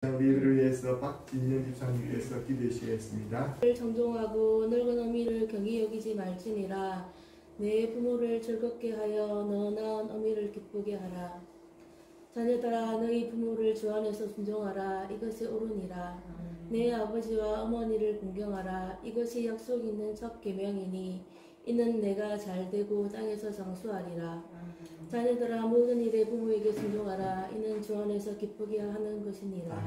우리를 위해서 박진년 집사님 위해서 기도하시겠습니다. 정종하고 늙은 어미를 경히 여기지 말지니라. 내 부모를 즐겁게 하여 너 낳은 어미를 기쁘게 하라. 자녀들아 너희 부모를 주 안에서 순종하라. 이것이 옳으니라. 내 아버지와 어머니를 공경하라. 이것이 약속 있는 첫 계명이니 이는 내가 잘되고 땅에서 장수하리라. 자녀들아 모든 일에 부모에게 순종하라. 이는 주 안에서 기쁘게 하는 것이니라.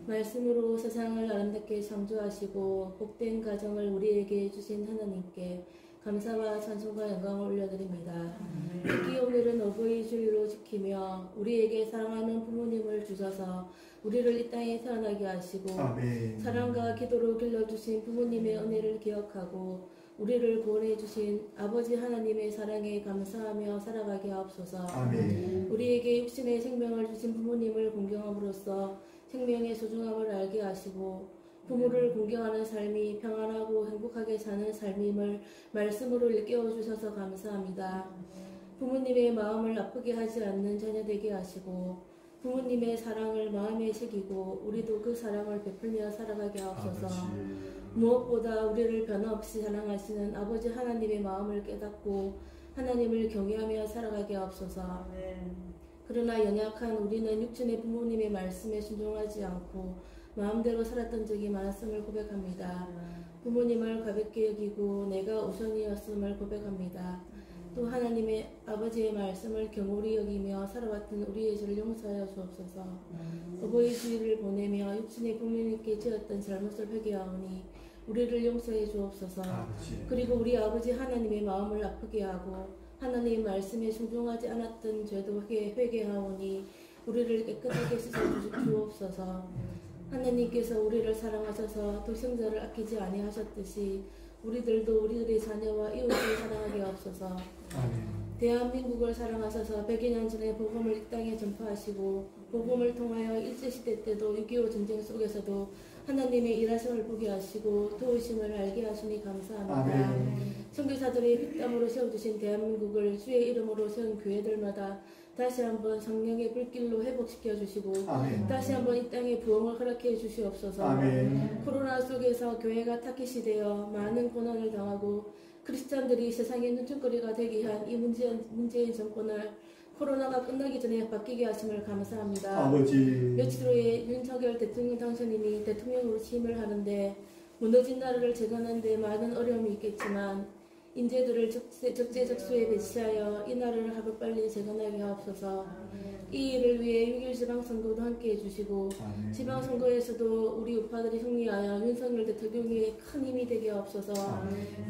말씀으로 세상을 아름답게 창조하시고 복된 가정을 우리에게 주신 하나님께 감사와 찬송과 영광을 올려드립니다. 특히 오늘은 어버이 주일로 지키며 우리에게 사랑하는 부모님을 주셔서 우리를 이 땅에 태어나게 하시고 사랑과 기도로 길러주신 부모님의 은혜를 기억하고 우리를 구원해 주신 아버지 하나님의 사랑에 감사하며 살아가게 하옵소서. 우리에게 육신의 생명을 주신 부모님을 공경함으로써 생명의 소중함을 알게 하시고 부모를 공경하는 삶이 평안하고 행복하게 사는 삶임을 말씀으로 일깨워 주셔서 감사합니다. 부모님의 마음을 아프게 하지 않는 자녀 되게 하시고 부모님의 사랑을 마음에 새기고 우리도 그 사랑을 베풀며 살아가게 하옵소서. 무엇보다 우리를 변함없이 사랑하시는 아버지 하나님의 마음을 깨닫고 하나님을 경외하며 살아가게 하옵소서. 그러나 연약한 우리는 육신의 부모님의 말씀에 순종하지 않고 마음대로 살았던 적이 많았음을 고백합니다. 부모님을 가볍게 여기고 내가 우선이었음을 고백합니다. 또 하나님의 아버지의 말씀을 경홀히 여기며 살아왔던 우리의 죄를 용서하여 주옵소서. 어버이 주일을 보내며 육신의 부모님께 지었던 잘못을 회개하오니 우리를 용서해 주옵소서. 그리고 우리 아버지 하나님의 마음을 아프게 하고 하나님의 말씀에 순종하지 않았던 죄도 회개하오니 우리를 깨끗하게 씻어 주옵소서. 하나님께서 우리를 사랑하셔서 독생자를 아끼지 아니하셨듯이 우리들도 우리들의 자녀와 이웃을 사랑하게 하옵소서. 대한민국을 사랑하셔서 100여 년 전에 복음을 이 땅에 전파하시고 복음을 통하여 일제시대 때도 6.25 전쟁 속에서도 하나님의 일하심을 보게 하시고 도우심을 알게 하시니 감사합니다. 선교사들의 핏땀으로 세워주신 대한민국을 주의 이름으로 세운 교회들마다 다시 한번 성령의 불길로 회복시켜 주시고 다시 한번 이 땅에 부흥을 허락해 주시옵소서. 코로나 속에서 교회가 타깃이 되어 많은 고난을 당하고 크리스찬들이 세상의 눈총거리가 되게 한 이 문재인 정권을 코로나가 끝나기 전에 바뀌게 하심을 감사합니다. 며칠 후에 윤석열 대통령 당선인이 대통령으로 취임을 하는데 무너진 나라를 재건하는 데 많은 어려움이 있겠지만 인재들을 적재적소에 배치하여 이 나라를 하루빨리 재건하게 하옵소서. 이 일을 위해 6.1 지방선거도 함께 해주시고 지방선거에서도 우리 우파들이 승리하여 윤석열 대통령이 큰 힘이 되게 하옵소서.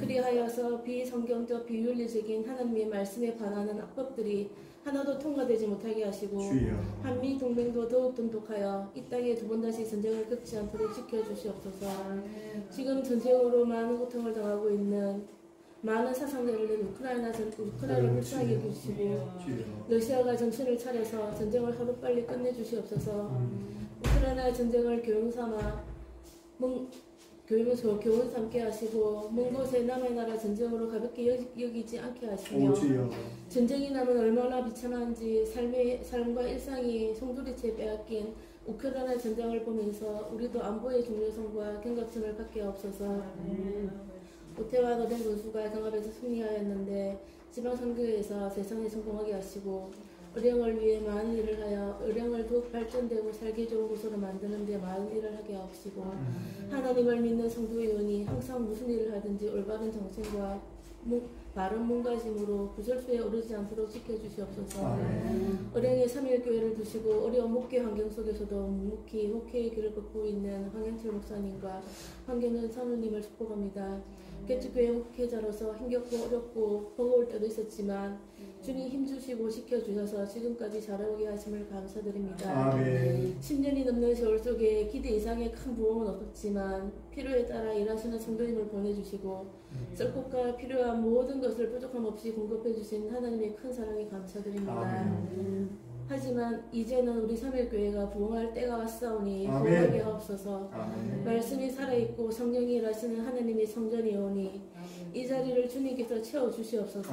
그리하여서 비성경적 비윤리적인 하나님의 말씀에 반하는 악법들이 하나도 통과되지 못하게 하시고 한미동맹도 더욱 돈독하여 이 땅에 두 번 다시 전쟁을 겪지 않도록 지켜주시옵소서. 지금 전쟁으로 많은 고통을 당하고 있는 많은 사상자를 낸 우크라이나를 불쌍하게 해주시고 러시아가 정신을 차려서 전쟁을 하루빨리 끝내주시옵소서. 우크라이나 전쟁을 교훈 삼게 하시고 먼 곳에 남의 나라 전쟁으로 가볍게 여기지 않게 하시며 전쟁이 나면 얼마나 비참한지 삶과 일상이 송두리째 빼앗긴 우크라이나 전쟁을 보면서 우리도 안보의 중요성과 경각심을 갖게 하옵소서. 오태와 노된 군수가 경합에서 승리하였는데 지방선거에서 세상에 성공하게 하시고 의령을 위해 많은 일을 하여 의령을 더욱 발전되고 살기 좋은 곳으로 만드는 데 많은 일을 하게 하옵시고 하나님을 믿는 성도의원이 항상 무슨 일을 하든지 올바른 정신과 바른 몸가짐으로 구설수에 오르지 않도록 지켜주시옵소서. 의령의 3.1교회를 두시고 어려운 목회 환경 속에서도 묵묵히 목회의 길을 걷고 있는 황현철 목사님과 황경현 사모님을 축복합니다. 개척교회 목회자로서 힘겹고 어렵고 버거울 때도 있었지만 주님 힘주시고 지켜주셔서 지금까지 자라오게 하심을 감사드립니다. 10년이 넘는 세월 속에 기대 이상의 큰 부흥은 없었지만 필요에 따라 일하시는 성도님을 보내주시고 썰꽃과 필요한 모든 것을 부족함 없이 공급해주신 하나님의 큰 사랑에 감사드립니다. 하지만 이제는 우리 3.1교회가 부흥할 때가 왔사오니 부흥하게 하옵소서. 말씀이 살아있고 성령이 일하시는 하나님의 성전이 오니 이 자리를 주님께서 채워주시옵소서.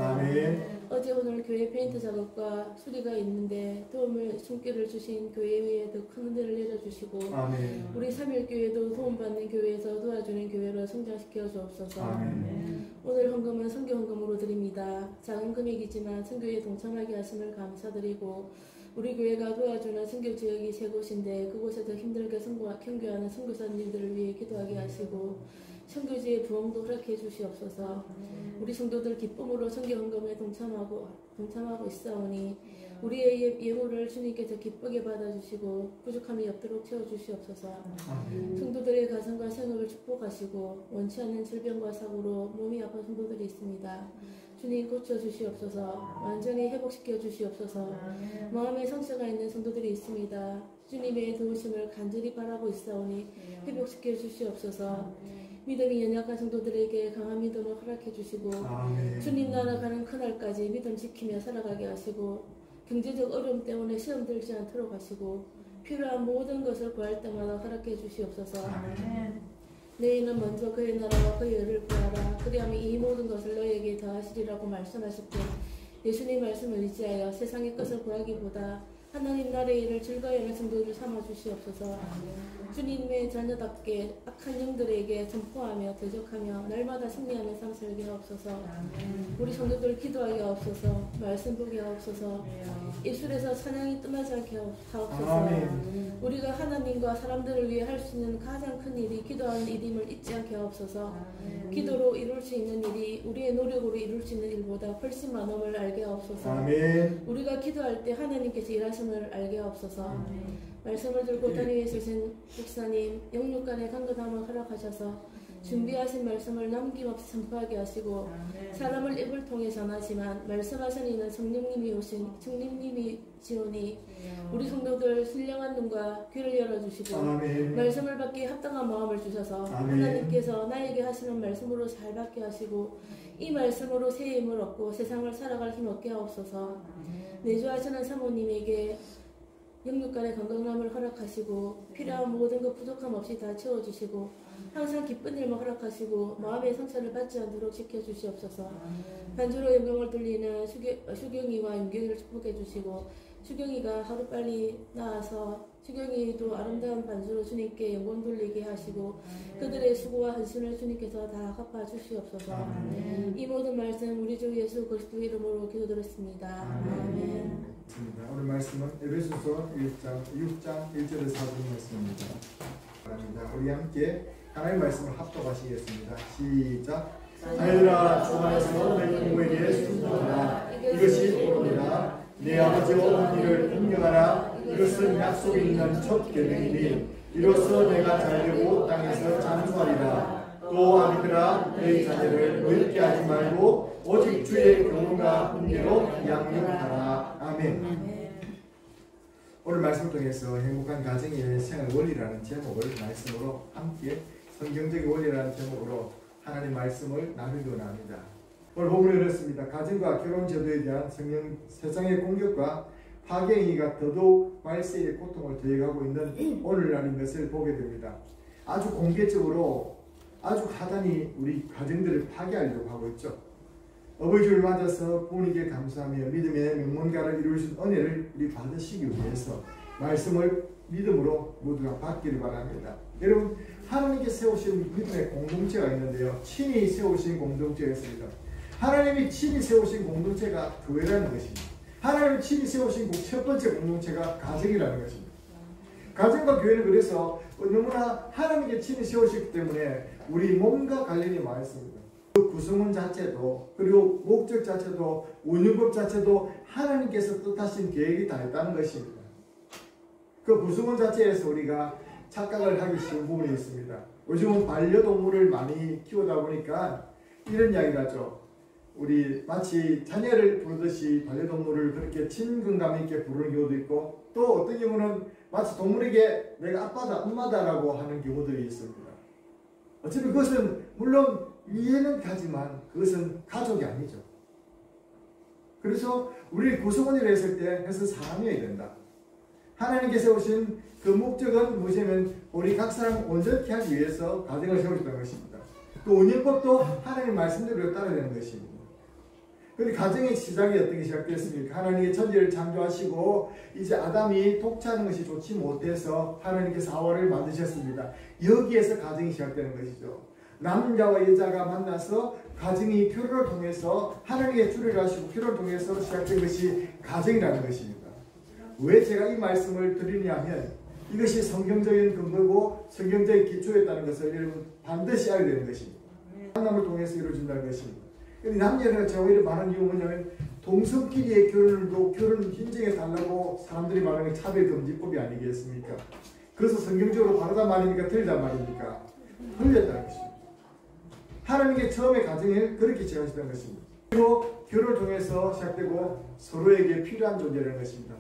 어제 오늘 교회 페인트 작업과 수리가 있는데 도움을 손길을 주신 교회 위에 더 큰 은혜를 내려주시고 아멘. 우리 3.1교회도 도움받는 교회에서 도와주는 교회로 성장시켜 주옵소서. 아멘. 오늘 헌금은 선교 헌금으로 드립니다. 작은 금액이지만 선교에 동참하게 하심을 감사드리고 우리 교회가 도와주는 선교 지역이 세 곳인데 그곳에서 힘들게 선교하는 선교사님들을 위해 기도하게 하시고 선교지의 부흥도 허락해 주시옵소서. 우리 성도들 기쁨으로 선교 헌금에 동참하고 있사오니 우리의 예물을 주님께서 기쁘게 받아주시고 부족함이 없도록 채워주시옵소서. 성도들의 가정과 생업을 축복하시고 원치 않는 질병과 사고로 몸이 아픈 성도들이 있습니다. 주님 고쳐주시옵소서. 완전히 회복시켜 주시옵소서. 마음에 상처가 있는 성도들이 있습니다. 주님의 도우심을 간절히 바라고 있사오니 회복시켜 주시옵소서. 믿음이 연약한 성도들에게 강한 믿음을 허락해 주시고 주님 나라 가는 그날까지 믿음 지키며 살아가게 하시고 경제적 어려움 때문에 시험 들지 않도록 하시고 필요한 모든 것을 구할 때마다 허락해 주시옵소서. 너희는 먼저 그의 나라와 그의 의를 구하라. 그리하면 이 모든 것을 너희에게 더하시리라고 말씀하실 때 예수님 말씀을 의지하여 세상의 것을 구하기보다 하나님 나라의 일을 즐거이 하는 성도를 삼아 주시옵소서. 주님의 자녀답게 악한 영들에게 선포하며 대적하며 날마다 승리하며 삶 살게 하옵소서. 우리 성도들 기도하게 하옵소서. 말씀 보게 하옵소서. 입술에서 찬양이 떠나지 않게 하옵소서. 우리가 하나님과 사람들을 위해 할 수 있는 가장 큰 일이 기도하는 일임을 잊지 않게 하옵소서. 기도로 이룰 수 있는 일이 우리의 노력으로 이룰 수 있는 일보다 훨씬 많음을 알게 하옵소서. 우리가 기도할 때 하나님께서 일하심을 알게 하옵소서. 말씀을 들고 다니에 서신 목사님 영육간의 간근함을 허락하셔서 준비하신 말씀을 남김없이 선포하게 하시고 사람을 입을 통해 전하지만 말씀하신 이는 성령님이 지오니 우리 성도들 신령한 눈과 귀를 열어주시고 말씀을 받기에 합당한 마음을 주셔서 하나님께서 나에게 하시는 말씀으로 잘 받게 하시고 이 말씀으로 새 힘을 얻고 세상을 살아갈 힘 얻게 하옵소서. 내주하시는 사모님에게 영육간의 건강함을 허락하시고 필요한 모든 것 부족함 없이 다 채워주시고 항상 기쁜 일만 허락하시고 마음의 상처를 받지 않도록 지켜주시옵소서. 반주로 영광을 돌리는 수경이와 윤경이를 축복해 주시고 수경이가 하루빨리 나아서 수경이도 아름다운 반주로 주님께 영광 돌리게 하시고 그들의 수고와 헌신을 주님께서 다 갚아 주시옵소서. 이 모든 말씀 우리 주 예수 그리스도 이름으로 기도드렸습니다. 아멘. 오늘 말씀은 에베소서 6장 1절에서 4절 말씀입니다. 우리 함께 하나님의 말씀을 합독하시겠습니다. 시작. 자녀들아 주 안에서 내 부모에게 순종하라. 이것이 옳으니라. 내 아버지와 어머니를 공경하라. 이것은 약속이 있는 첫 계명이니 이로써 내가 잘되고 땅에서 장수하리라. 또 아비들아 너희 자녀를 노엽게 하지 말고 오직 주의 교훈과 훈계로 양육하라. 아멘. 오늘 말씀을 통해서 행복한 가정의 생활 원리라는 제목을 말씀으로 함께 성경적인 원리라는 제목으로 하나님 말씀을 나누려고 합니다. 오늘 본문이 이렇습니다. 가정과 결혼 제도에 대한 세상의 공격과 파괴행위가 더더욱 말세의 고통을 더해가고 있는 오늘날인 것을 보게 됩니다. 아주 공개적으로 아주 하단이 우리 가정들을 파괴하려고 하고 있죠. 어버이주를 맞아서 부모님께 감사하며 믿음의 명문가를 이루신 은혜를 우리 받으시기 위해서 말씀을 믿음으로 모두가 받기를 바랍니다. 여러분 하나님께 세우신 믿음의 공동체가 있는데요. 친히 세우신 공동체가 있습니다. 하나님이 친히 세우신 공동체가 교회라는 것입니다. 하나님이 친히 세우신 첫 번째 공동체가 가정이라는 것입니다. 가정과 교회는 그래서 너무나 하나님께 친히 세우셨기 때문에 우리 몸과 관련이 많습니다. 그 구성원 자체도 그리고 목적 자체도 운영법 자체도 하나님께서 뜻하신 계획이 다 있다는 것입니다. 그 구성원 자체에서 우리가 착각을 하기 쉬운 부분이 있습니다. 요즘은 반려동물을 많이 키우다 보니까 이런 이야기를 하죠. 우리 마치 자녀를 부르듯이 반려동물을 그렇게 친근감 있게 부르는 경우도 있고 또 어떤 경우는 마치 동물에게 내가 아빠다 엄마다라고 하는 경우들이 있습니다. 어차피 그것은 물론 이해는 가지만 그것은 가족이 아니죠. 그래서 우리 구성원이라 했을 때 그래서 사람이어야 된다. 하나님께서 오신 그 목적은 무엇이냐면 우리 각 사람 온전케 하기 위해서 가정을 세우셨다는 것입니다. 그 운영법도 하나님 말씀대로 따라야 되는 것입니다. 근데 가정의 시작이 어떻게 시작됐습니까? 하나님의 천지를 창조하시고 이제 아담이 독차하는 것이 좋지 못해서 하나님께서 하와를 만드셨습니다. 여기에서 가정이 시작되는 것이죠. 남자와 여자가 만나서 가정이 결혼을 통해서 하나님의 주례를 하시고 결혼을 통해서 시작된 것이 가정이라는 것입니다. 왜 제가 이 말씀을 드리냐면 이것이 성경적인 근거고 성경적인 기초였다는 것을 여러분 반드시 알아야 되는 것입니다. 만남을 통해서 이루어진다는 것입니다. 남녀가 제가 오히려 말하는 이유는 뭐냐면 동성끼리의 결혼을 인정해 달라고 사람들이 말하는 차별금지법이 아니겠습니까? 그래서 성경적으로 바르다 말입니까? 틀리다 말입니까? 틀렸다는 것입니다. 하나님께 처음에 가정을 그렇게 제안하셨다는 것입니다. 그리고 결혼을 통해서 시작되고 서로에게 필요한 존재라는 것입니다.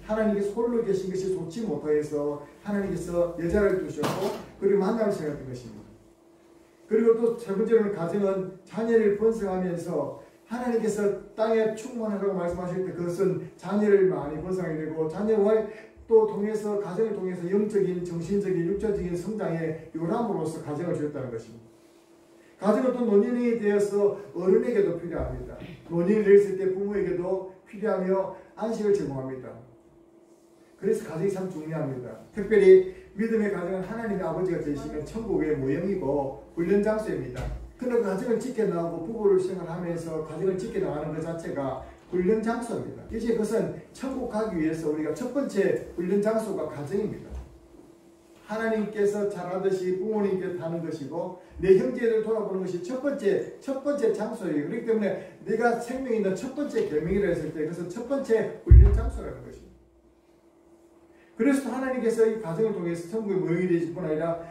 하나님께서 홀로 계신 것이 좋지 못해서 하나님께서 여자를 두셨고 그리고 만남을 시작했던 것입니다. 그리고 또 세 번째로는 가정은 자녀를 번성하면서 하나님께서 땅에 충만하라고 말씀하실 때 그것은 자녀를 많이 번성하게 되고 자녀와 또 통해서 가정을 통해서 영적인, 정신적인, 육체적인 성장의 요람으로서 가정을 주셨다는 것입니다. 가정은 또 노년이 되어서 어른에게도 필요합니다. 노년이 되었을 때 부모에게도 필요하며 안식을 제공합니다. 그래서 가정이 참 중요합니다. 특별히 믿음의 가정은 하나님의 아버지가 되시면 천국의 모형이고 훈련 장소입니다. 그러나 그 가정을 지켜나가고 부부를 생활하면서 가정을 지켜나가는 것 자체가 훈련 장소입니다. 이제 그것은 천국 가기 위해서 우리가 첫 번째 훈련 장소가 가정입니다. 하나님께서 잘하듯이 부모님께 하는 것이고 내 형제를 돌아보는 것이 첫 번째 장소예요. 그렇기 때문에 내가 생명이 있는 첫 번째 계명이라 했을 때 그것은 첫 번째 훈련 장소라는 것입니다. 그래서 하나님께서 이 가정을 통해서 천국의 모형이 되실 뿐 아니라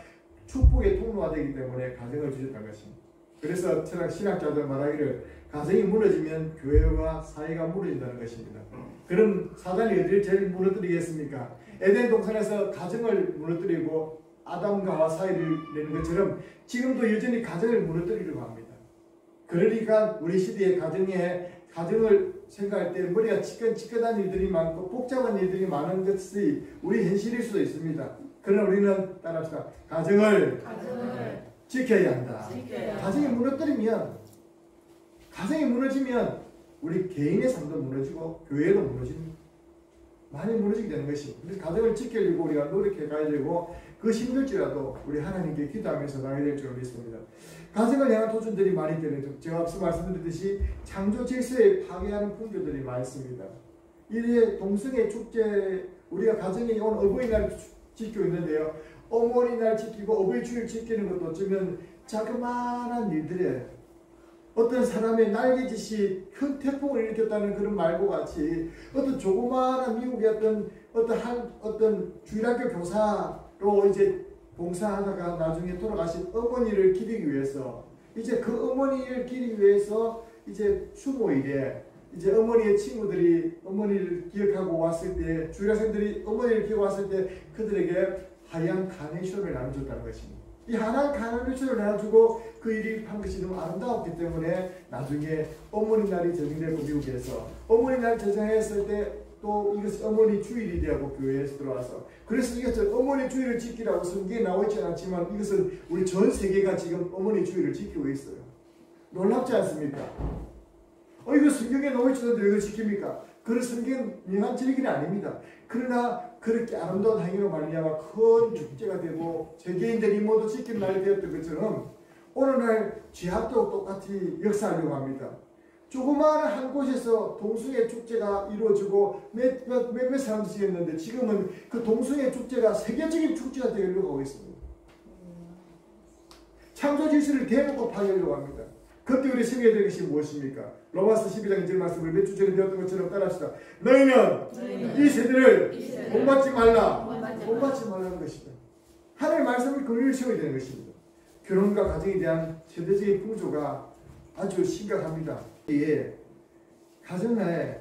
축복의 통로가 되기 때문에 가정을 주셨다는 것입니다. 그래서 신학자들 말하기를 가정이 무너지면 교회와 사회가 무너진다는 것입니다. 그럼 사단이 어디를 제일 무너뜨리겠습니까? 에덴 동산에서 가정을 무너뜨리고 아담과 하와 사이를 내는 것처럼 지금도 여전히 가정을 무너뜨리려고 합니다. 그러니까 우리 시대의 가정을 생각할 때 머리가 찌끗한 일들이 많고 복잡한 일들이 많은 것이 우리 현실일 수도 있습니다. 그러나 우리는 따라합시다. 가정을 지켜야 한다. 가정이 무너지면 우리 개인의 삶도 무너지고 교회도 무너집니다. 많이 무너지게 되는 것입니다. 그래서 가정을 지키려고 우리가 노력해 가야 되고 그것이 힘들지라도 우리 하나님께 기도하면서 나가야 될 줄 믿습니다. 가정을 향한 도전들이 많이 되는 제가 앞서 말씀드렸듯이 창조 질서에 파괴하는 풍조들이 많습니다. 이제 동성애 축제 우리가 가정이 오늘 어버이날 지키고 있는데요. 어머니날 지키고 어버이주일 지키는 것도 어쩌면 자그마한 일들에 어떤 사람의 날개짓이 큰 태풍을 일으켰다는 그런 말과 같이 어떤 조그마한 미국의 어떤 주일학교 교사로 이제 봉사하다가 나중에 돌아가신 어머니를 기리기 위해서 이제 그 어머니를 기리기 위해서 이제 추모일에 이제 어머니의 친구들이 어머니를 기억하고 왔을 때 주일학생들이 어머니를 기억하고 왔을 때 그들에게 하얀 카네이션을 나눠줬다는 것입니다. 이 하얀 카네이션을 나눠주고 그 일이 한 것이 너무 아름다웠기 때문에 나중에 어머니날이 제정되고 미국에서 어머니날 제정했을 때 또 이것이 어머니 주일이 되고 교회에서 들어와서 그래서 이것을 어머니 주일을 지키라고 성경에 나와 있지 않지만 이것은 우리 전 세계가 지금 어머니 주일을 지키고 있어요. 놀랍지 않습니까? 이거 성경에 나와 있지 않는데 왜 이걸 지킵니까? 그런 성경 명한 진리는 아닙니다. 그러나 그렇게 아름다운 행위로 말미암아 큰 축제가 되고 세계인들이 모두 지키는 날이 되었던 것처럼 오늘날 지합도 똑같이 역사하려고 합니다. 조그마한 한 곳에서 동성애 축제가 이루어지고 몇몇 사람들이 지냈는데 지금은 그 동성애 축제가 세계적인 축제가 되려고 하고 있습니다. 창조 질서를 대놓고 파괴하려고 합니다. 그때 우리 생겨야 될 것이 무엇입니까? 로마서 12장 1절 말씀을 몇 주 전에 배웠던 것처럼 따라합시다. 너희는 이 세대를 본받지 말라. 본받지 말라는 것이다. 하나님의 말씀을 근위를 세워야 되는 것입니다. 결혼과 가정에 대한 세대적인 풍조가 아주 심각합니다. 가정 내에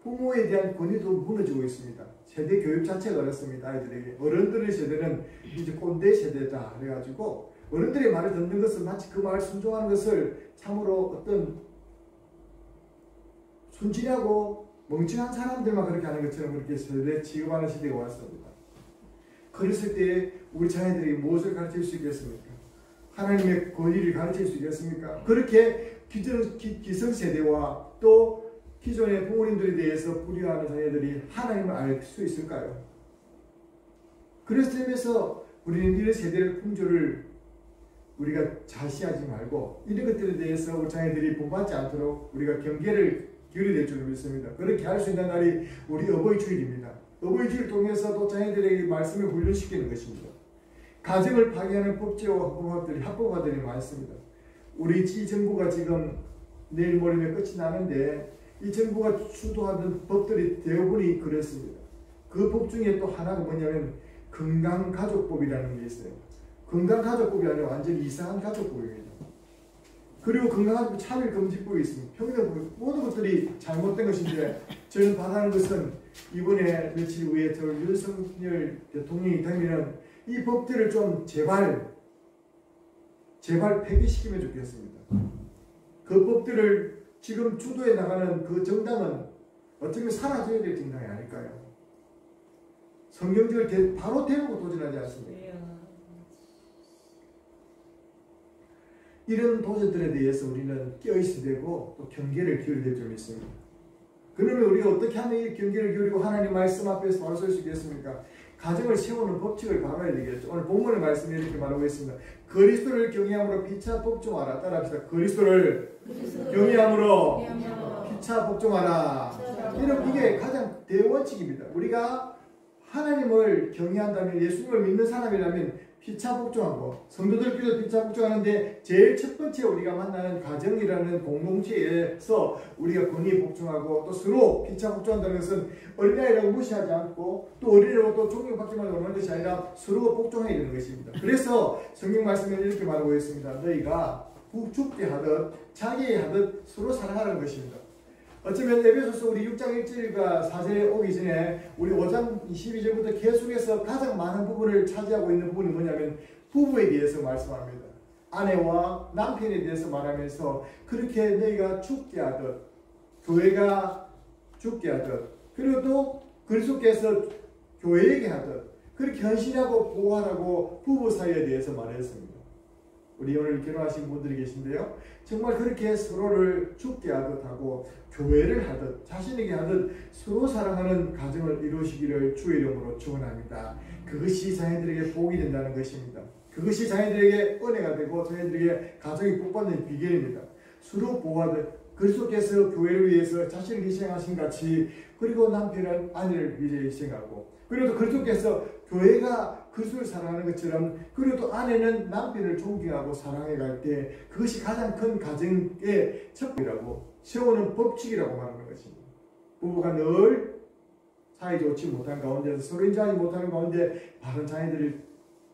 부모에 대한 권위도 무너지고 있습니다. 세대 교육 자체가 어렵습니다. 아이들에게. 어른들의 세대는 이제 꼰대 세대다 그래가지고 어른들의 말을 듣는 것은 마치 그 말을 순종하는 것을 참으로 어떤 순진하고 멍청한 사람들만 그렇게 하는 것처럼 그렇게 세대 취급하는 시대가 왔습니다. 그랬을 때 우리 자녀들이 무엇을 가르칠 수 있겠습니까? 하나님의 권위를 가르칠 수 있겠습니까? 그렇게 기성세대와 또 기존의 부모님들에 대해서 불효하는 자녀들이 하나님을 알 수 있을까요? 그래서 우리는 이런 세대의 풍조를 우리가 자시하지 말고 이런 것들에 대해서 우리 자녀들이 본받지 않도록 우리가 경계를 기울여야 될 줄 믿습니다. 그렇게 할 수 있는 날이 우리 어버이 주일입니다. 어버이 주일 통해서 또 자녀들에게 말씀을 훈련시키는 것입니다. 가정을 파괴하는 법제와 합법화들이 많습니다. 우리 이 정부가 지금 내일 모레면 끝이 나는데 이 정부가 주도하는 법들이 대부분이 그렇습니다. 그 법 중에 또 하나가 뭐냐면 건강가족법이라는 게 있어요. 건강가족법이 아니라 완전히 이상한 가족법입니다. 그리고 건강가족법 차별금지법이 있습니다. 평등 모든 것들이 잘못된 것인데 저는 바라는 것은 이번에 며칠 후에 저 윤석열 대통령이 되면 이 법들을 좀 제발 폐기시키면 좋겠습니다. 그 법들을 지금 주도해 나가는 그 정당은 어쩌면 사라져야 될 정당이 아닐까요? 성경적으로 바로 대우고 도전하지 않습니까? 이런 도전들에 대해서 우리는 깨어있어야 되고 또 경계를 기울여야 될 점이 있습니다. 그러면 우리가 어떻게 하면 이 경계를 기울이고 하나님 말씀 앞에서 바로 설 수 있겠습니까? 가정을 세우는 법칙을 바라야 되겠죠. 오늘 본문의 말씀에 이렇게 말하고 있습니다. 그리스도를 경외함으로 피차 복종하라. 따라합시다. 그리스도를 경외함으로 피차 복종하라. 이게 가장 대원칙입니다. 우리가 하나님을 경외한다면, 예수님을 믿는 사람이라면 피차 복종하고, 성도들끼리도 피차 복종하는데 제일 첫 번째 우리가 만나는 가정이라는 공동체에서 우리가 권위에 복종하고 또 서로 피차 복종한다는 것은 어린아이라고 무시하지 않고 또 어린아이라고 또 존경받지만 원하는 것이 아니라 서로 복종해야 되는 것입니다. 그래서 성경 말씀에 이렇게 말하고 있습니다. 너희가 죽게 하듯 자기 하듯 서로 사랑하라는 것입니다. 어쩌면 에베소서 우리 6장 1절과 4절에 오기 전에 우리 5장 22절부터 계속해서 가장 많은 부분을 차지하고 있는 부분이 뭐냐면 부부에 대해서 말씀합니다. 아내와 남편에 대해서 말하면서 그렇게 너희가 죽게 하듯, 교회가 죽게 하듯, 그리고 또 그리스도께서 교회에게 하듯 그렇게 헌신하고 보호하라고 부부 사이에 대해서 말했습니다. 우리 오늘 결혼하신 분들이 계신데요. 정말 그렇게 서로를 죽게 하듯 하고 교회를 하듯 자신에게 하듯 서로 사랑하는 가정을 이루시기를 주의 이름으로 축원합니다. 그것이 자녀들에게 복이 된다는 것입니다. 그것이 자녀들에게 은혜가 되고 자녀들에게 가정이 복받는 비결입니다. 서로 보호하듯 그리스도께서 교회를 위해서 자신을 희생하신 같이 그리고 남편은 아내를 위해 희생하고 그리고 또 그리스도께서 교회가 그리스도를 사랑하는 것처럼 그리고 또 아내는 남편을 존경하고 사랑해 갈 때 그것이 가장 큰 가정의 첩이라고 세우는 법칙이라고 말하는 것입니다. 부부가 늘 사이 좋지 못한 가운데서 서로 인정하지 못하는 가운데 바른 자녀들을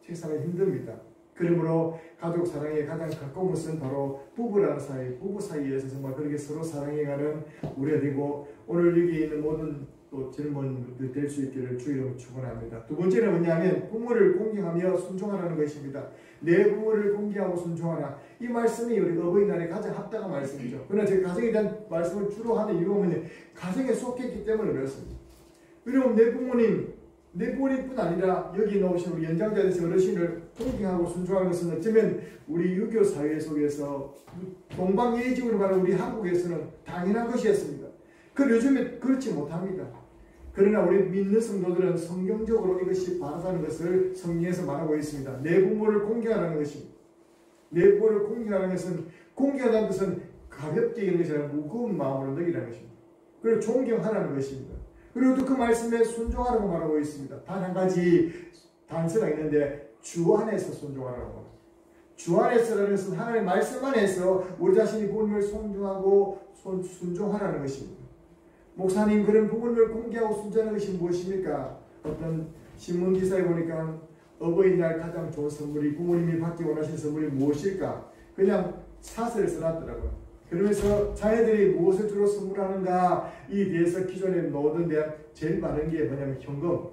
책상에 힘듭니다. 그러므로 가족 사랑에 가장 가까운 것은 바로 부부라는 사이, 부부 사이에서 정말 그렇게 서로 사랑해가는 우리가 되고 오늘 여기 있는 모든 또 젊은들 될 수 있기를 주의로 축원합니다. 두 번째는 뭐냐면 부모를 공경하며 순종하라는 것입니다. 내 부모를 공경하고 순종하라. 이 말씀이 우리 어버이날에 가장 합당한 말씀이죠. 그러나 제가 가정에 대한 말씀을 주로 하는 이유가 뭐냐면 가정에 속했기 때문에 그렇습니다. 그리고 내 부모님뿐 아니라 여기 나오신 우리 연장자에서 어르신을 공경하고 순종하는 것은 어쩌면 우리 유교 사회 속에서 동방예의지구로 말하는 우리 한국에서는 당연한 것이었습니다. 요즘에 그렇지 못합니다. 그러나 우리 믿는 성도들은 성경적으로 이것이 바르다는 것을 성경에서 말하고 있습니다. 내 부모를 공경하라는 것입니다. 내 부모를 공경하는 것은 공경하는 것은 가볍게 이런 것이 아니라 무거운 마음으로 느끼라는 것입니다. 그리고 존경하라는 것입니다. 그리고 또 그 말씀에 순종하라고 말하고 있습니다. 단 한 가지 단서가 있는데 주 안에서 순종하라고 합니다. 주 안에서라는 것은 하나님의 말씀 안에서 우리 자신이 부모님을 존중하고 순종하라는 것입니다. 목사님 그런 부모님을 공개하고 순종하는 것이 무엇입니까? 어떤 신문기사에 보니까 어버이날 가장 좋은 선물이 부모님이 받기 원하시는 선물이 무엇일까? 그냥 사설을 써놨더라고요. 그러면서 자녀들이 무엇을 주로 선물하는가 이 대해서 기존에 놓던데 제일 많은 게 뭐냐면 현금,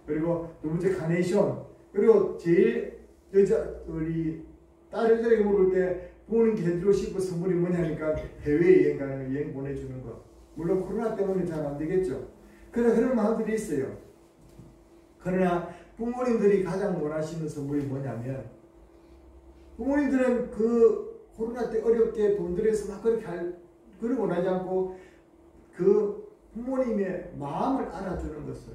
그리고 두 번째 카네이션, 그리고 제일 우리 딸들에게 물을 때 부모님께 해주고 싶은 선물이 뭐냐니까 해외여행 가는 여행 보내주는 거. 물론 코로나 때문에 잘 안 되겠죠. 그러나 그런 마음들이 있어요. 그러나 부모님들이 가장 원하시는 선물이 뭐냐면 부모님들은 그 코로나 때 어렵게 돈 들여서 막 그렇게 그러고 나지 않고 그 부모님의 마음을 알아주는 것을,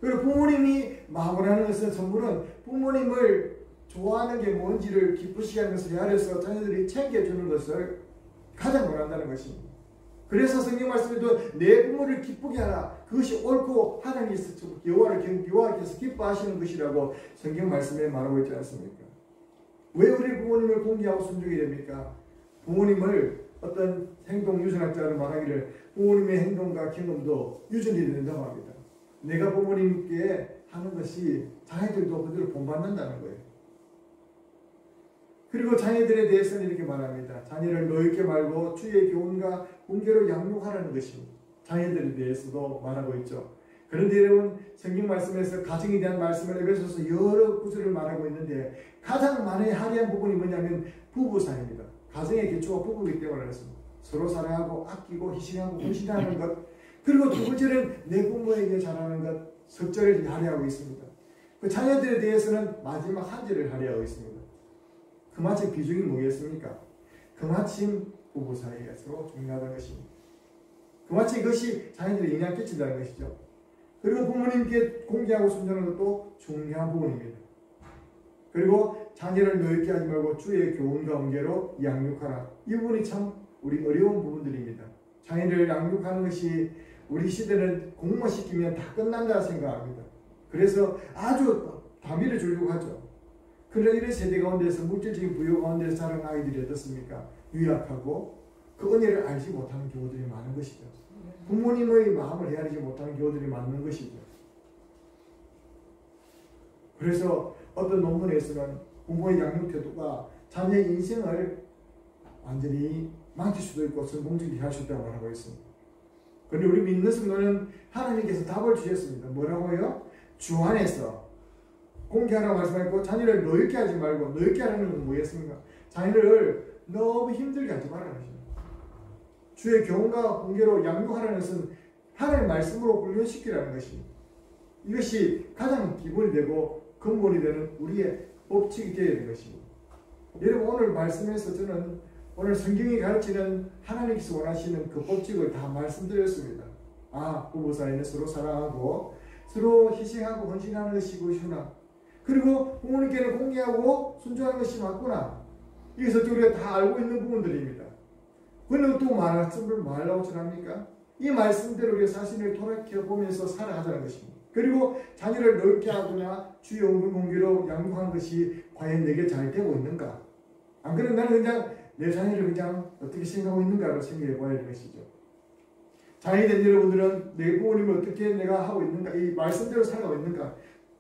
그리고 부모님이 마음을 하는 것은 전부는 부모님을 좋아하는 게 뭔지를 기쁘시게 하는 것을 헤아려서 자녀들이 챙겨주는 것을 가장 원한다는 것입니다. 그래서 성경 말씀에도 내 부모를 기쁘게 하라. 그것이 옳고 하나님께서 여호와께서 기뻐하시는 것이라고 성경 말씀에 말하고 있지 않습니까? 왜 우리 부모님을 공개하고 순종해야 됩니까? 부모님을 어떤 행동 유전학자를 말하기를 부모님의 행동과 경험도 유전이 된다고 합니다. 내가 부모님께 하는 것이 자녀들도 그대로 본받는다는 거예요. 그리고 자녀들에 대해서는 이렇게 말합니다. 자녀를 노엽게 말고 주의 교훈과 훈계로 양육하라는 것입니다. 자녀들에 대해서도 말하고 있죠. 그런데 여러분 성경 말씀에서 가정에 대한 말씀을 에베소서 여러 구절을 말하고 있는데 가장 많이 할애한 부분이 뭐냐면 부부 사이입니다. 가정의 기초가 부부이기 때문에 그렇습니다. 서로 사랑하고 아끼고 희생하고 헌신하는 것, 그리고 두 번째는 내 부모에게 잘하는 것, 석절을 할애하고 있습니다. 그 자녀들에 대해서는 마지막 한 절을 할애하고 있습니다. 그마침 비중이 뭐겠습니까? 그마침 부부 사이가 서로 중요하다는 것입니다. 그마침 이것이 자녀들에 영향을 끼친다는 것이죠. 그리고 부모님께 공개하고 순종하는 것도 중요한 부분입니다. 그리고 자녀를 노엽게 하지 말고 주의 교훈과 훈계로 양육하라. 이 부분이 참 우리 어려운 부분들입니다. 자녀를 양육하는 것이 우리 시대는 공무원 시키면 다 끝난다 생각합니다. 그래서 아주 다미를 주려고 하죠. 그러나 이런 세대 가운데서 물질적인 부여 가운데서 자란 아이들이 어떻습니까? 유약하고 그 은혜를 알지 못하는 경우들이 많은 것이죠. 부모님의 마음을 헤아리지 못하는 경우들이 많은 것이죠. 그래서 어떤 논문에서는 부모의 양육 태도가 자녀의 인생을 완전히 망칠 수도 있고 성공적이게 할 수 있다고 말하고 있습니다. 그런데 우리 믿는 성도는 하나님께서 답을 주셨습니다. 뭐라고요? 주 안에서 공개하라고 말씀하셨고 자녀를 노엽게 하지 말고, 노엽게 하라는 건 뭐겠습니까? 자녀를 너무 힘들게 하지 말라는 것입니다. 주의 교훈과 훈계로 양육하라는 것은 하나님의 말씀으로 훈련시키라는 것입니다. 이것이 가장 기본이 되고 근본이 되는 우리의 법칙이 되어야 되는 것입니다. 여러분 오늘 말씀에서 저는 오늘 성경이 가르치는 하나님께서 원하시는 그 법칙을 다 말씀드렸습니다. 아, 부부 사이는 서로 사랑하고 서로 희생하고 헌신하는 것이 그것이구나. 그리고 부모님께는 공개하고 순종하는 것이 맞구나. 이것을 우리가 다 알고 있는 부분들입니다. 그런데 또 말씀을 말하고 전합니까? 이 말씀대로 우리가 자신을 돌아보면서 살아가자는 것입니다. 그리고 자녀를 넓게 하거나 주의 온분 공개로 양육하는 것이 과연 내게 잘 되고 있는가? 안 그러면 나는 그냥 내 자녀를 그냥 어떻게 생각하고 있는가를 생각해 봐야 되는 것이죠. 자녀된 여러분들은 내 부모님을 어떻게 내가 하고 있는가, 이 말씀대로 살아가고 있는가,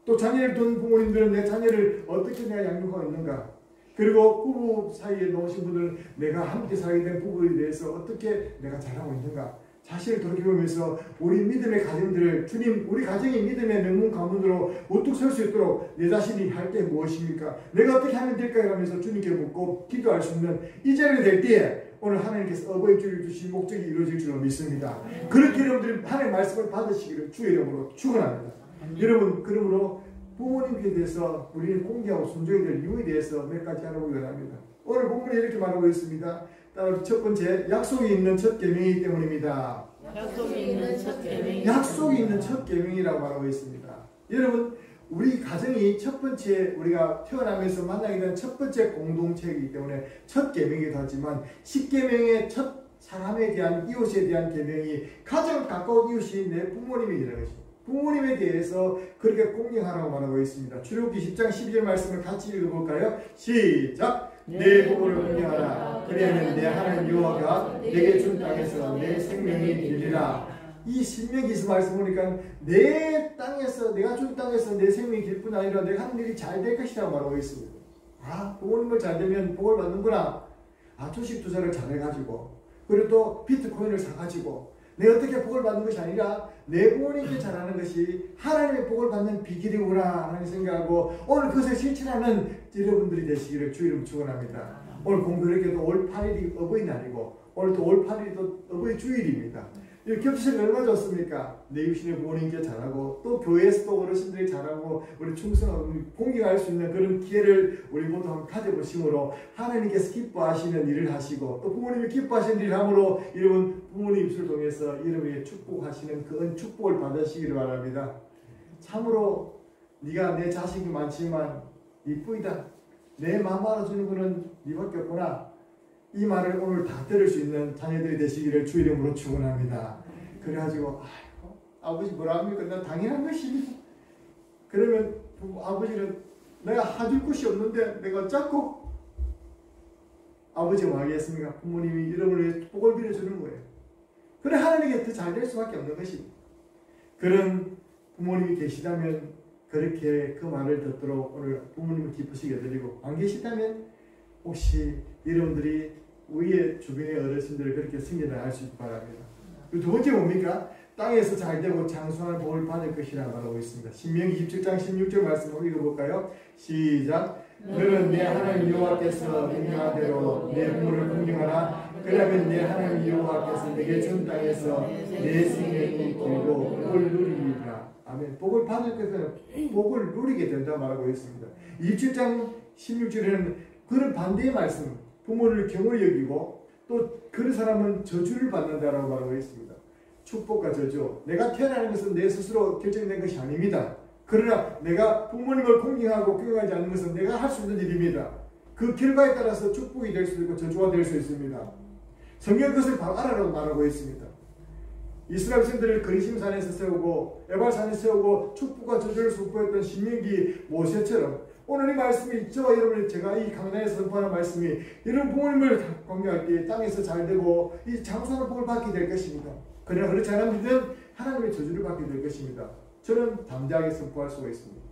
또 자녀를 둔 부모님들은 내 자녀를 어떻게 내가 양육하고 있는가, 그리고 부부 사이에 놓으신 분들은 내가 함께 살게 된 부부에 대해서 어떻게 내가 잘하고 있는가, 자신을 돌이켜보면서 우리 믿음의 가정들을 주님, 우리 가정이 믿음의 명문 가문으로 우뚝 설 수 있도록 내 자신이 할 게 무엇입니까? 내가 어떻게 하면 될까요? 하면서 주님께 묻고 기도할 수 있는 이 자리가 될 때에 오늘 하나님께서 어버이 주를 주신 목적이 이루어질 줄로 믿습니다. 그렇게 여러분들이 하나님의 말씀을 받으시기를 주의 이름으로 축원합니다. 여러분, 그러므로 부모님께 대해서 우리는 공개하고 순종해야 될 이유에 대해서 몇 가지 알아보기 원합니다. 오늘 본문에 이렇게 말하고 있습니다. 따라 첫 번째, 약속이 있는 첫 계명이기 때문입니다. 약속이 있는 첫 계명이. 약속이 있는 첫 계명이라고 말하고 있습니다. 여러분, 우리 가정이 첫 번째 우리가 태어나면서 만나게 된 첫 번째 공동체이기 때문에 첫 계명이기도 하지만 10계명의 첫 사람에 대한 이웃에 대한 계명이 가장 가까운 이웃이 내 부모님이라는 것입니다. 부모님에 대해서 그렇게 공경하라고 말하고 있습니다. 출애굽기 10장 12절 말씀을 같이 읽어볼까요? 시작! 내 부모를 공경하라. 그리하면 내 하나님 여호와가 내게 준 땅에서 내 생명이 길리라. 이 신명기서 말씀 보니까 내 땅에서, 내가 준 땅에서 내 생명이 길 뿐 아니라 내가 하는 일이 잘 될 것이라고 말하고 있습니다. 아, 부모님을 잘 되면 복을 받는구나. 아, 주식 투자를 잘해가지고, 그리고 또 비트코인을 사가지고 내가 어떻게 복을 받는 것이 아니라 내 부모님께 잘하는 것이 하나님의 복을 받는 비결이구나 하는 생각하고 오늘 그것을 실천하는 여러분들이 되시기를 주 이름 축원합니다. 오늘 공교롭게도 올 8일이 어버이날이고 오늘 또 올 8일이 또 어버이 주일입니다. 이 겹치는 얼마나 좋습니까? 내 육신의 부모님께 잘하고 또 교회에서도 어르신들이 잘하고 우리 충성하고 공경할 수 있는 그런 기회를 우리 모두 한번 가져보심으로 하나님께서 기뻐하시는 일을 하시고 또 부모님이 기뻐하시는 일을 함으로 여러분 부모님 입술을 통해서 여러분에게 축복하시는 그런 축복을 받으시기를 바랍니다. 참으로 네가 내 자식이 많지만 이쁘이다. 내 마음 알아주는 분은 네밖에 없구나. 이 말을 오늘 다 들을 수 있는 자녀들이 되시기를 주 이름으로 축원합니다. 그래가지고 아이고, 아버지 뭐라 합니까? 난 당연한 것입니다. 그러면 아버지는 내가 해줄 것이 없는데 내가 자꾸 아버지가 하겠습니까? 부모님이 여러분의 복을 빌어주는 거예요. 그래 하나님께 더 잘 될 수밖에 없는 것입니다. 그런 부모님이 계시다면 그렇게 그 말을 듣도록 오늘 부모님을 기쁘시게 해드리고 안 계시다면 혹시 여러분들이 우리의 주변의 어르신들을 그렇게 승진할 수 있기 바랍니다. 두 번째 뭡니까? 땅에서 잘되고 장수하는 복을 받을 것이라 말하고 있습니다. 신명기 27장 16절 말씀 한번 읽어볼까요? 시작. 너는 내 하나님 여호와께서 명령한 대로 내 부모를 공경하라. 그러면 내 하나님 여호와께서 내게 준 땅에서 내 생명이 길고 복을 누리리라. 아멘. 복을 받을 것은 복을 누리게 된다 말하고 있습니다. 27장 16절에는 그런 반대의 말씀, 부모를 경홀히 여기고 또 그런 사람은 저주를 받는다라고 말하고 있습니다. 축복과 저주. 내가 태어나는 것은 내 스스로 결정된 것이 아닙니다. 그러나 내가 부모님을 공경하고 경영하지 않는 것은 내가 할 수 있는 일입니다. 그 결과에 따라서 축복이 될 수 있고 저주가 될 수 있습니다. 성경 그것을 바로 알아라고 말하고 있습니다. 이스라엘 백성들을 그리심산에서 세우고 에발산에 세우고 축복과 저주를 선포했던 신명기 모세처럼 오늘 이 말씀이 저와 여러분이 제가 이 강단에서 선포하는 말씀이 여러분 부모님을 공경할 때 땅에서 잘되고 이 장수하는 복을 받게 될 것입니다. 그러나 그렇지 않으면 하나님의 저주를 받게 될 것입니다. 저는 담대하게 선포할 수가 있습니다.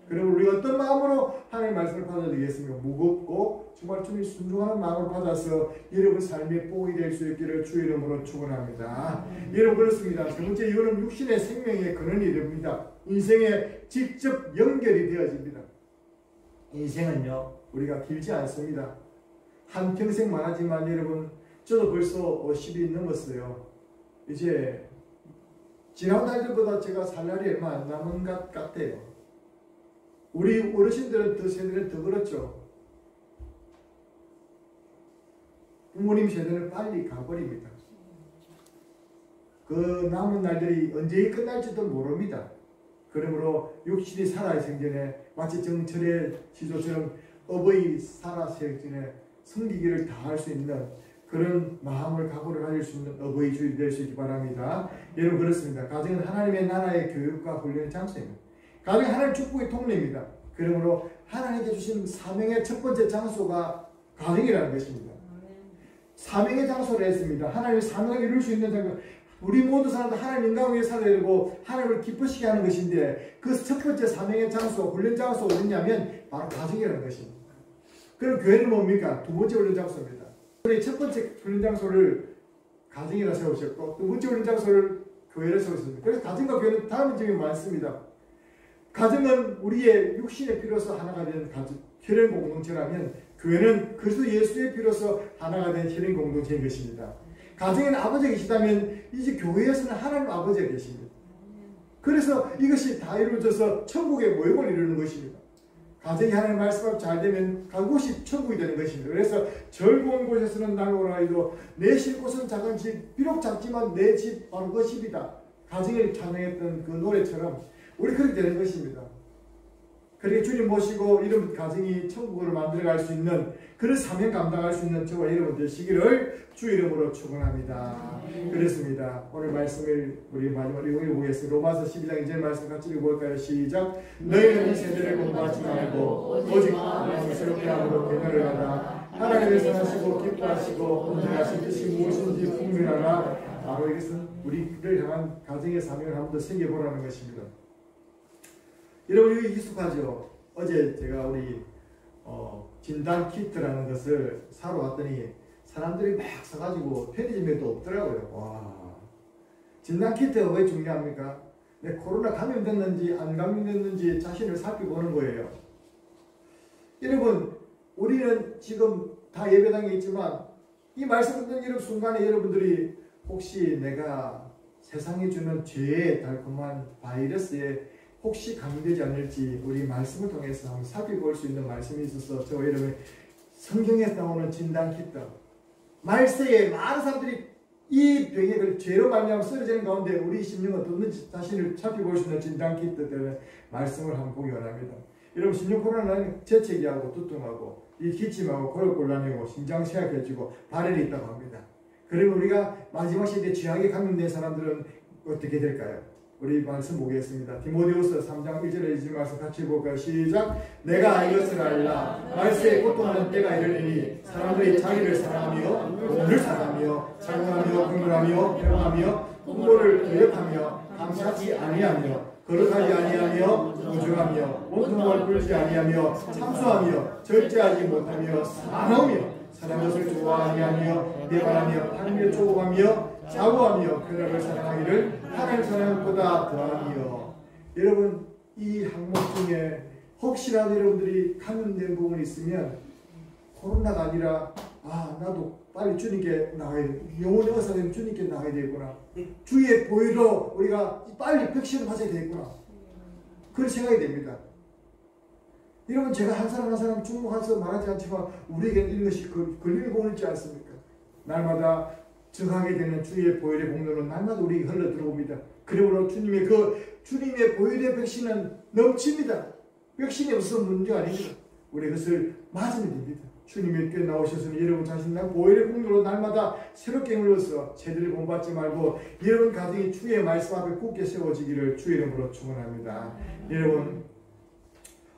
그러면 우리가 어떤 마음으로 하나님의 말씀을 받아들이겠습니까? 무겁고 정말 주님 순종하는 마음을 받아서 여러분 삶의 복이 될 수 있기를 주 이름으로 축원합니다. 여러분 그렇습니다. 세 번째 이거는 육신의 생명의 근원이 됩니다. 인생에 직접 연결이 되어집니다. 인생은요 우리가 길지 않습니다. 한평생만 하지만 여러분 저도 벌써 50이 넘었어요. 이제 지난 날들보다 제가 살 날이 얼마 안 남은 것 같아요. 우리 어르신들은 세대는 더 그렇죠. 부모님 세대는 빨리 가버립니다. 그 남은 날들이 언제 끝날지도 모릅니다. 그러므로 육신이 살아 생전에 마치 정철의 시조처럼 어버이 살아 생전에 섬기기를 다할 수 있는 그런 마음을 각오를 가질 수 있는 어버이 주일이 될 수 있기 바랍니다. 여러분 그렇습니다. 가정은 하나님의 나라의 교육과 훈련의 장소입니다. 가정은 하나님의 축복의 통로입니다. 그러므로 하나님께 주신 사명의 첫 번째 장소가 가정이라는 것입니다. 사명의 장소를 했습니다. 하나님의 사명을 이룰 수 있는 장소. 우리 모두 사람들 하나님 인간 위해 살아야 되고 하나님을 기쁘시게 하는 것인데 그 첫 번째 사명의 장소, 훈련 장소가 어디냐면 바로 가정이라는 것입니다. 그럼 교회는 뭡니까? 두 번째 훈련 장소입니다. 첫 번째 훈련 장소를 가정이라 세우셨고 두 번째 훈련 장소를 교회를 세우셨습니다. 그래서 가정과 교회는 다른 점이 많습니다. 가정은 우리의 육신의 피로서 하나가 되는 혈연 공동체라면 교회는 그리스도 예수의 피로서 하나가 된 혈연 공동체인 것입니다. 가정에는 아버지가 계시다면 이제 교회에서는 하나님 아버지가 계십니다. 그래서 이것이 다 이루어져서 천국의 모형을 이루는 것입니다. 가정이 하나님 말씀을 잘 되면 그곳이 천국이 되는 것입니다. 그래서 즐거운 곳에서는 나오라 해도 내 쉴 곳은 작은 집, 비록 작지만 내 집 바로 그 집이다. 가정을 찬양했던 그 노래처럼 우리 그렇게 되는 것입니다. 그렇게 주님 모시고 이런 가정이 천국으로 만들어갈 수 있는 그런 사명 감당할 수 있는 저와 여러분 되시기를 주 이름으로 축원합니다. 그렇습니다. 오늘 말씀을 우리 마지막으로 읽어보겠습니다. 로마서 12장 2절 말씀 같이 읽어볼까요? 시작. 너희는 이 세대를 공부하지 말고 오직 하나님을 새롭게 함으로 변화를 하라. 하나님의 선하시고 기뻐하시고 온전하신 뜻이 무엇인지 분별하라. 바로 이것은 우리를 향한 가정의 사명을 한 번 더 생겨보라는 것입니다. 여러분 이거 익숙하죠? 어제 제가 우리 진단 키트라는 것을 사러 갔더니 사람들이 막 사가지고 편의점에도 없더라고요. 와, 진단 키트가 왜 중요합니까? 내 코로나 감염됐는지 안 감염됐는지 자신을 살펴보는 거예요. 여러분 우리는 지금 다 예배당에 있지만 이 말씀 듣는 이런 순간에 여러분들이 혹시 내가 세상이 주는 죄의 달콤한 바이러스에 혹시 감되지 않을지 우리 말씀을 통해서 한번 살펴볼 수 있는 말씀이 있어서 저와 여러분 성경에 나오는 진단키트 말세에 많은 사람들이 이 병에 죄로 말미암아 쓰러지는 가운데 우리 심령은 어떻는지 자신을 살펴볼 수 있는 진단키트 때문에 말씀을 한번 보기 원합니다. 여러분 심령 코로나는 재채기하고 두통하고 이 기침하고 고열곤란하고 심장 쇠약해지고 발열이 있다고 합니다. 그리고 우리가 마지막 시대에 죄악에 감염된 사람들은 어떻게 될까요? 우리 말씀 보겠습니다. 디모데후서 3장 1절에 이 말씀 같이 볼까요? 시작. 내가 이것을 알라. 말세에 고통하는 때가 이르리니 사람들이 자기를 사랑하며 돈을 사랑하며 자궁하며 긍휼하며 배반하며 부모를 거역하며 감사치 아니하며 거룩하지 아니하며 무중하며 원통을 풀지 아니하며 참수하며 절제하지 못하며 사나우며 사는 것을 좋아하지 아니하며 배반하며 하나님을 조급하며 자고하며 쾌락을 사랑하기를 하나님 사랑보다 더하며. 여러분 이 항목 중에 혹시라도 여러분들이 감염된 부분이 있으면 코로나가 아니라 나도 빨리 주님께 나가야 돼. 영혼의 의사되면 주님께 나가야 되겠구나. 주의 보혈로 우리가 빨리 백신을 맞아야 되겠구나. 그런 생각이 됩니다. 여러분 제가 한 사람 한 사람 주목해서 말하지 않지만 우리에게는 이런 것이 걸리는 부분이 있지 않습니까? 날마다 정하게 되는 주의 보혈의 공로는 날마다 우리에게 흘러 들어옵니다. 그러므로 주님의 보혈의 백신은 넘칩니다. 백신이 없으면 문제가 아닙니다. 우리 그것을 맞으면 됩니다. 주님의 께 나오셔서는 여러분 자신의 보혈의 공로로 날마다 새롭게 흘러서 제대로 본받지 말고 여러분 가정이 주의 말씀 앞에 굳게 세워지기를 주의 이름으로 축원합니다. 여러분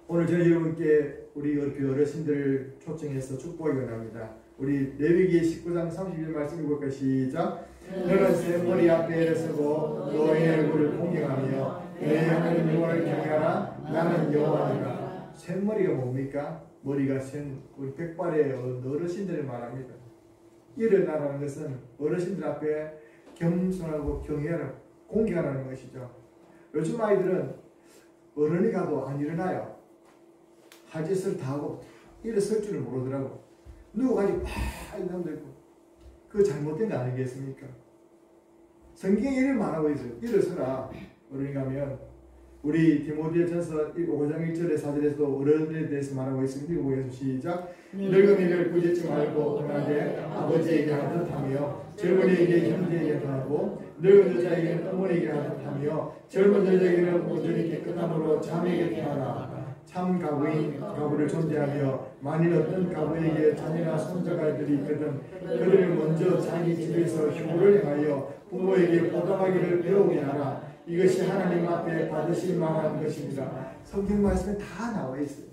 오늘 저는 여러분께 우리 교회 어르신들을 초청해서 축복하기 원합니다. 우리 레위기 19장 31절 말씀 읽을까요? 시작. 너는 새 머리 앞에 서고 너의 얼굴을 공경하며 내 하나님 여호와를 경외하라. 나는 여호와니라. 새 머리가 뭡니까? 머리가 센 우리 백발의 어르신들을 말합니다. 일어나라는 것은 어르신들 앞에 겸손하고 경외하라, 공경하라는 것이죠. 요즘 아이들은 어른이 가도 안 일어나요. 할 짓을 다 하고 일어설 줄을 모르더라고. 누워가지고 이런 사람도 있고. 그거 잘못된 거 아니겠습니까? 성경에 이를 말하고 있어요. 일어서라. 어른이 가면 우리 디모데전서 5장 1절에 4절에서도 어른에 대해서 말하고 있습니다. 읽어보겠습니다. 시작. 늙은이를 꾸짖지 말고 흔하게 아버지에게 하듯 하며 젊은이에게 형제에게 하고 늙은 여자에게는 어머니에게 하듯 하며 젊은 여자에게는 온전히 깨끗함으로 자매에게 하라. 참 가부를 존대하며 만일 어떤 가부에게 자녀나 손자가들이 있거든 그들을 먼저 자기 집에서 효를 행하여 부모에게 보답하기를 배우게 하라. 이것이 하나님 앞에 받으실 만한 것입니다. 성경 말씀에 다 나와 있어요.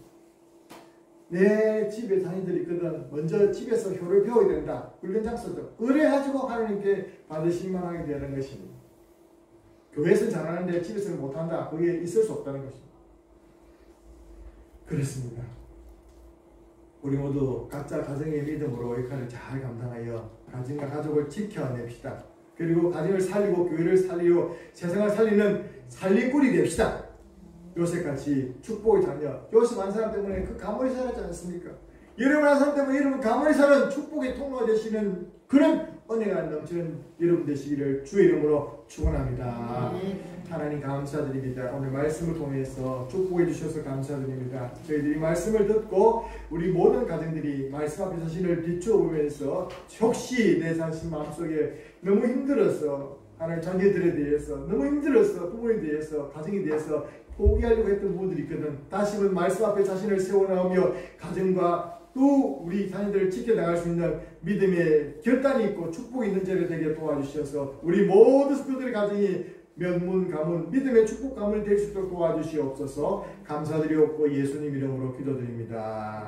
내 집에 자녀들이 있거든 먼저 집에서 효를 배워야 된다. 훈련장소죠. 그래가지고 하나님께 받으실 만하게 되는 것입니다. 교회에서는 잘하는데 집에서는 못한다. 그게 있을 수 없다는 것입니다. 그렇습니다. 우리 모두 각자 가정의 믿음으로 역할을 잘 감당하여 가정과 가족을 지켜냅시다. 그리고 가정을 살리고 교회를 살리고 세상을 살리는 살림꾼이 됩시다. 요셉같이 축복의 자녀. 요셉 한 사람 때문에 그 가문이 살았지 않습니까? 여러분 한 사람 때문에 여러분 가문이 사는 축복의 통로가 되시는 그런 은혜가 넘치는 여러분 되시기를 주의 이름으로 축원합니다. 하나님 감사드립니다. 오늘 말씀을 통해서 축복해 주셔서 감사드립니다. 저희들이 말씀을 듣고 우리 모든 가정들이 말씀 앞에 자신을 비추어 보면서 혹시 내 자신 마음속에 너무 힘들어서 하나님 자녀들에 대해서 너무 힘들어서 부모에 대해서 가정에 대해서 포기하려고 했던 부분들이 있거든. 다시는 말씀 앞에 자신을 세워나오며 가정과 또 우리 자녀들을 지켜나갈 수 있는 믿음의 결단이 있고 축복이 있는 자를 되게 도와주셔서 우리 모든 스토들의 가정이 명문 가문 믿음의 축복 가문이 될 수 있도록 도와주시옵소서. 감사드리옵고 예수님 이름으로 기도드립니다.